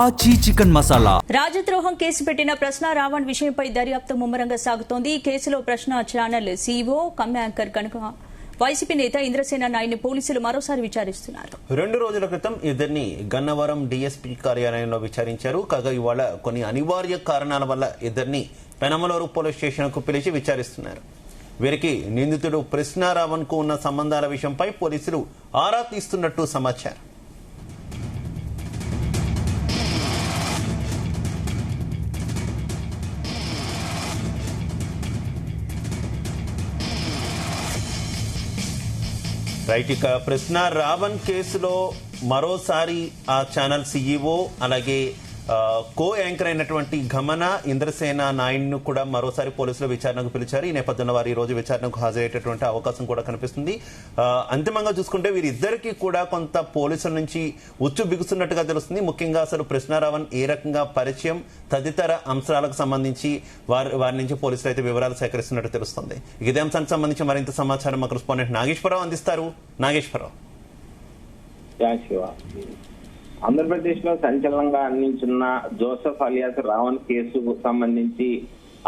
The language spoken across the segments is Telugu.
ఆచి చికెన్ మసాలా. రాజద్రోహం కేసు పెట్టిన ప్రశ్న రావణ్ విషయంపై దర్యాప్తు ముమ్మరంగా సాగుతోంది. ఈ కేసులో ప్రశ్న ఛానల్ సీఈఓ కమ్ యాంకర్ కనుక వైసీపీ నేత ఇంద్రసేన నాయుడిని పోలీసులు మరోసారి విచారిస్తున్నారు. 2 రోజుల క్రితం ఇద్దరిని గన్నవరం డీఎస్పీ కార్యాలయంలో విచారించారు. కాగా ఇవాళ కొన్ని అనివార్య కారణాల వల్ల ఇద్దరిని పెనమలూరు పోలీస్ స్టేషన్ కు పిలిచి విచారిస్తున్నారు. వీరికి నిందితుడు ప్రశ్న రావణ్ కు ఉన్న సంబంధాల విషయంపై పోలీసులు ఆరా తీస్తున్నట్టు సమాచారం. రైట్, ఇక ప్రశ్న రావణ్ కేసులో మరోసారి ఆ ఛానల్ సీఈఓ అలాగే కో యాంకర్ అయినటువంటి గమన ఇంద్రసేన నాయుడును కూడా మరోసారి పోలీసులు విచారణకు పిలిచారు. ఈ నేపథ్యంలో వారు ఈ రోజు విచారణకు హాజరయ్యేటటువంటి అవకాశం కూడా కనిపిస్తుంది. అంతిమంగా చూసుకుంటే వీరిద్దరికీ కూడా కొంత పోలీసుల నుంచి ఉచ్చు బిగుస్తున్నట్టుగా తెలుస్తుంది. ముఖ్యంగా అసలు ప్రశ్న రావణ్ ఏ రకంగా పరిచయం తదితర అంశాలకు సంబంధించి వారి నుంచి పోలీసులు అయితే వివరాలు సేకరిస్తున్నట్టు తెలుస్తుంది. ఇదే అంశానికి సంబంధించి మరింత సమాచారం మా కరెస్పాండెంట్ నాగేశ్వరరావు అందిస్తారు. నాగేశ్వరరావు. ఆంధ్రప్రదేశ్ లో సంచలనంగా అందించిన జోసెఫ్ అలియాస్ రావణ్ కేసుకు సంబంధించి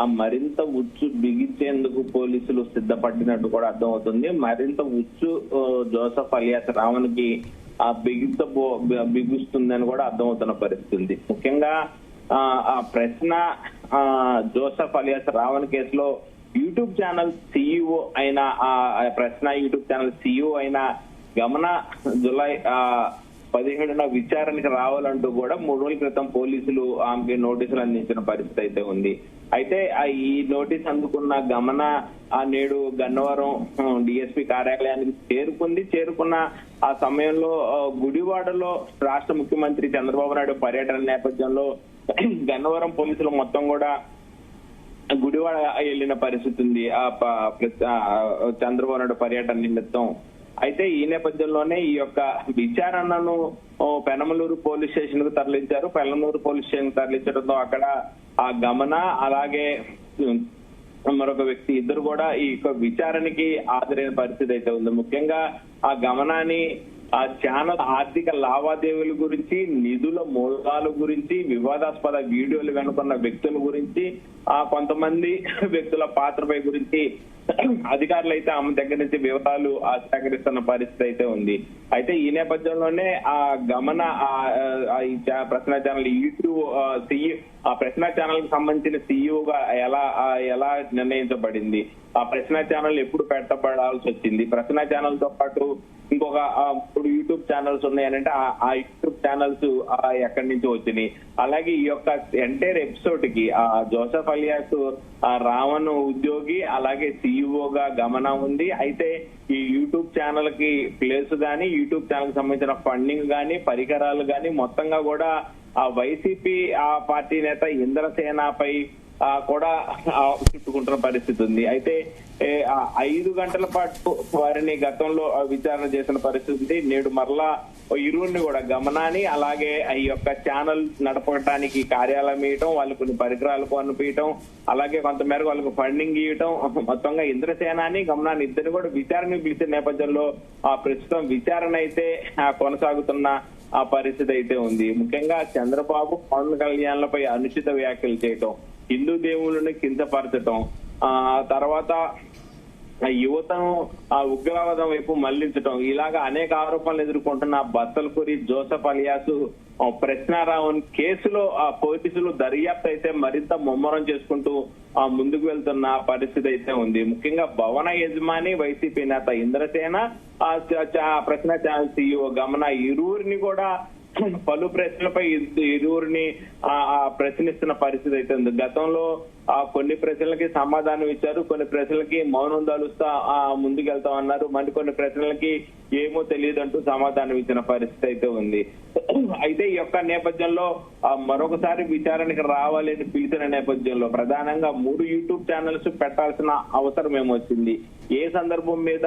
ఆ మరింత ఉచ్చు బిగించేందుకు పోలీసులు సిద్ధపడినట్టు కూడా అర్థమవుతుంది. మరింత ఉచ్చు జోసెఫ్ అలియాస్ రావణ్ కి ఆ బిగుస్తుందని కూడా అర్థమవుతున్న పరిస్థితి. ముఖ్యంగా ఆ ప్రశ్న జోసెఫ్ అలియాస్ రావణ్ కేసులో యూట్యూబ్ ఛానల్ సీఈఓ అయిన ఆ ప్రశ్న యూట్యూబ్ ఛానల్ సీఈఓ అయిన గమన జులై 17న విచారణకు రావాలంటూ కూడా 3 రోజుల క్రితం పోలీసులు ఆమెకి నోటీసులు అందించిన పరిస్థితి అయితే ఉంది. అయితే ఈ నోటీస్ అందుకున్న గమన నేడు గన్నవరం డిఎస్పీ కార్యాలయానికి చేరుకున్న ఆ సమయంలో గుడివాడలో రాష్ట్ర ముఖ్యమంత్రి చంద్రబాబు నాయుడు పర్యటన నేపథ్యంలో గన్నవరం పోలీసులు మొత్తం కూడా గుడివాడ వెళ్లిన పరిస్థితి ఉంది ఆ చంద్రబాబు నాయుడు పర్యటన నిమిత్తం. అయితే ఈ నేపథ్యంలోనే ఈ యొక్క విచారణను పెనమలూరు పోలీస్ స్టేషన్ కు తరలించారు. పెనమలూరు పోలీస్ స్టేషన్ తరలించడంతో అక్కడ ఆ గమన అలాగే మరొక వ్యక్తి ఇద్దరు కూడా ఈ యొక్క విచారణకి హాజరైన పరిస్థితి అయితే ఉంది. ముఖ్యంగా ఆ గమనాన్ని ఆ ఛానల్ ఆర్థిక లావాదేవీల గురించి, నిధుల మూలాల గురించి, వివాదాస్పద వీడియోలు వెనుకున్న వ్యక్తుల గురించి, కొంతమంది వ్యక్తుల పాత్రపై గురించి అధికారులు అయితే ఆమె దగ్గర నుంచి వివరాలు సేకరిస్తున్న పరిస్థితి అయితే ఉంది. అయితే ఈ నేపథ్యంలోనే ఆ గమన ప్రశ్న ఛానల్ యూట్యూబ్ ఆ ప్రశ్న ఛానల్ కి సంబంధించిన సీఈఓగా ఎలా నిర్ణయించబడింది, ఆ ప్రశ్న ఛానల్ ఎప్పుడు పెట్టబడాల్సి వచ్చింది, ప్రశ్న ఛానల్ తో పాటు ఇంకొక 3 యూట్యూబ్ ఛానల్స్ ఉన్నాయనంటే ఆ యూట్యూబ్ ఛానల్స్ ఎక్కడి నుంచి వచ్చినాయి, అలాగే ఈ యొక్క ఎంటైర్ ఎపిసోడ్ కి జోసెఫ్ అలియాస్ రావణ్ ఉద్యోగి అలాగే సీఈఓగా గమన ఉంది. అయితే ఈ యూట్యూబ్ ఛానల్ కి ప్లేస్ గానీ, యూట్యూబ్ ఛానల్ కి సంబంధించిన ఫండింగ్ గానీ, పరికరాలు గానీ మొత్తంగా కూడా ఆ వైసీపీ పార్టీ నేత ఇంద్రసేనపై కూడా చుట్టుకుంటున్న పరిస్థితి ఉంది. అయితే 5 గంటల పాటు వారిని గతంలో విచారణ చేసిన పరిస్థితి. నేడు మరలా ఇరువురిని కూడా గమనాన్ని అలాగే ఈ యొక్క ఛానల్ నడపడానికి కార్యాలయం ఇవ్వటం, వాళ్ళు కొన్ని పరికరాలు కొనిపించడం, అలాగే కొంతమేరకు వాళ్ళకు ఫండింగ్ ఇవ్వటం, మొత్తంగా ఇంద్రసేనాని గమనాన్ని ఇద్దరిని కూడా విచారణకు పిలిచిన నేపథ్యంలో ప్రస్తుతం విచారణ అయితే కొనసాగుతున్న ఆ పరిస్థితి అయితే ఉంది. ముఖ్యంగా చంద్రబాబు పవన్ కళ్యాణ్లపై అనుచిత వ్యాఖ్యలు చేయటం, హిందూ దేవుళ్ళని కించపరచటం, తర్వాత యువతను ఉగ్రవాదం వైపు మళ్లించడం, ఇలాగా అనేక ఆరోపణలు ఎదుర్కొంటున్న బత్తలపూరి జోసెఫ్ అలియాస్ ప్రశ్న రావణ్ కేసులో పోలీసులు దర్యాప్తు అయితే మరింత ముమ్మరం చేసుకుంటూ ముందుకు వెళ్తున్న పరిస్థితి అయితే ఉంది. ముఖ్యంగా భవన యజమాని వైసీపీ నేత ఇంద్రసేన, ప్రశ్న ఛానల్ సీఈఓ గమన ఇరువురిని కూడా పలు ప్రశ్నలపై ఇరువురిని ప్రశ్నిస్తున్న పరిస్థితి అయితే ఉంది. గతంలో కొన్ని ప్రశ్నలకి సమాధానం ఇచ్చారు, కొన్ని ప్రశ్నలకి మౌనం దాలుస్తా ముందుకెళ్తామన్నారు, మరికొన్ని ప్రశ్నలకి ఏమో తెలియదంటూ సమాధానం ఇచ్చిన పరిస్థితి అయితే ఉంది. అయితే ఈ యొక్క నేపథ్యంలో మరొకసారి విచారణకి రావాలని పిలిచిన నేపథ్యంలో ప్రధానంగా 3 యూట్యూబ్ ఛానల్స్ పెట్టాల్సిన అవసరం ఏమొచ్చింది, ఏ సందర్భం మీద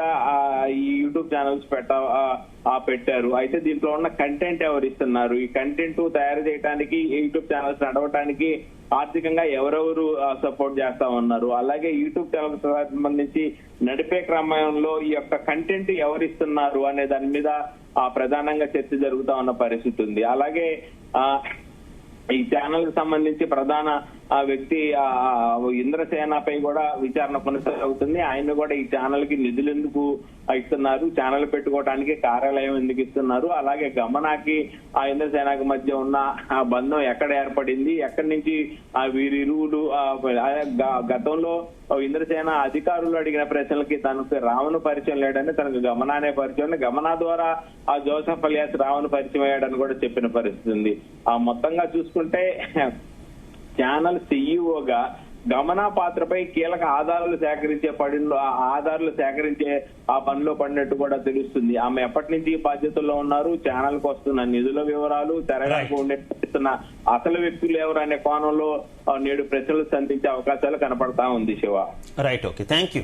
ఈ యూట్యూబ్ ఛానల్స్ పెట్టారు, అయితే దీంట్లో ఉన్న కంటెంట్ ఎవరు ఇస్తున్నారు, ఈ కంటెంట్ తయారు చేయడానికి యూట్యూబ్ ఛానల్స్ నడవటానికి ఆర్థికంగా ఎవరెవరు సపోర్ట్ చేస్తా ఉన్నారు, అలాగే యూట్యూబ్ ఛానల్ సంబంధించి నడిపే క్రమంలో ఈ యొక్క కంటెంట్ ఎవరిస్తున్నారు అనే దాని మీద ప్రధానంగా చర్చ జరుగుతా ఉన్న పరిస్థితి ఉంది. అలాగే ఈ ఛానల్ కి సంబంధించి ప్రధాన వ్యక్తి ఇంద్రసేనపై కూడా విచారణ కొనసాగుతుంది. ఆయన కూడా ఈ ఛానల్ కి నిధులు ఎందుకు ఇస్తున్నారు, ఛానల్ పెట్టుకోవడానికి కార్యాలయం ఎందుకు ఇస్తున్నారు, అలాగే గమనాకి ఇంద్రసేనకి మధ్య ఉన్న బంధం ఎక్కడ ఏర్పడింది, ఎక్కడి నుంచి వీరిరువులు గతంలో ఇంద్రసేన అధికారులు అడిగిన ప్రశ్నలకి తనకు రావణ్ పరిచయం లేడని, తనకు గమనానే పరిచయం, గమనా ద్వారా జోసెఫ్ అలియాస్ రావణ్ పరిచయం అయ్యాడని కూడా చెప్పిన పరిస్థితి ఉంది. మొత్తంగా చూసుకుంటే ఛానల్ సీఈఓగా గమనా పాత్రపై కీలక ఆధారాలు సేకరించే ఆ పనిలో పడినట్టు కూడా తెలుస్తుంది. ఆమె ఎప్పటి నుంచి బాధ్యతల్లో ఉన్నారు, ఛానల్ కు వస్తున్న నిధుల వివరాలు, తెరగాకు ఉండిస్తున్న అసలు వ్యక్తులు ఎవరు అనే కోణంలో నేడు ప్రశ్నలు సంధించే అవకాశాలు కనపడతా ఉంది. Shiva. Right, okay, thank you.